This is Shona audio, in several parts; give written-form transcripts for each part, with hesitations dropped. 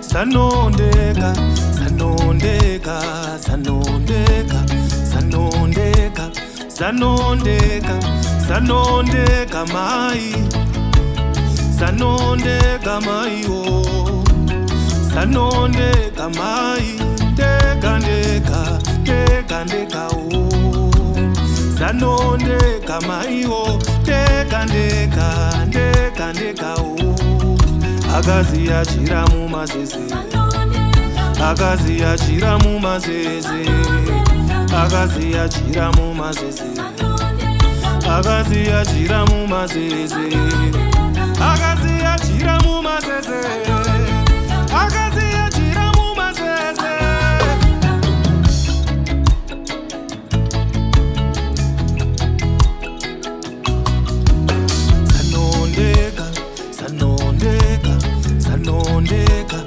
Sanondeka, sanondeka, sanondeka, sanondeka, sanondeka, sanondeka mai, sanondeka mai oh, sanondeka mai, deka deka, deka deka oh, sanondeka mai oh, deka deka, deka deka oh. Akazi yachira mu mazeze, akazi yachira mu mazeze, akazi yachira mu mazeze, akazi yachira mu mazeze, akazi yachira mu mazeze, akazi yachira mu mazeze. Sanondeka, sanondeka, sanondeka,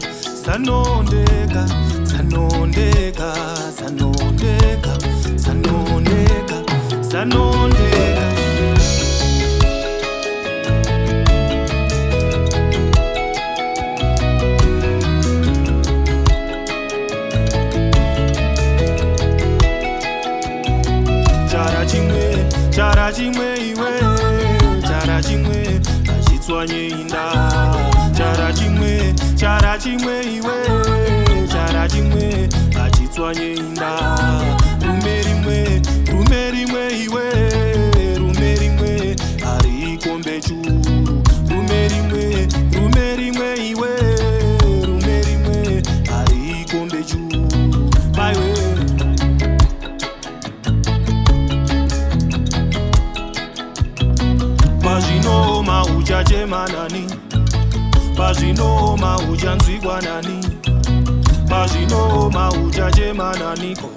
sanondeka, sanondeka, sanondeka, sanondeka, sanondeka. Chara chimwe iwe, chara chimwe achitswanye inda. Chara chimwe iwe, chara chimwe achitswanye inda. Rume rimwe iwe, rume rimwe ari kombe churu. Rume rimwe iwe, rume rimwe ari kombe churu. Baiwe Pazino mauja jemanani, pazino mauja nzigwa nani, pazino mauja jemanani ko,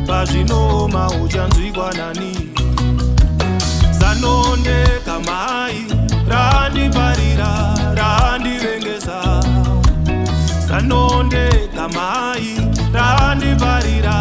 pazino mauja nzigwa nani. Sanondeka mai, randi parira, randi vengesa. Sanondeka mai, randi parira,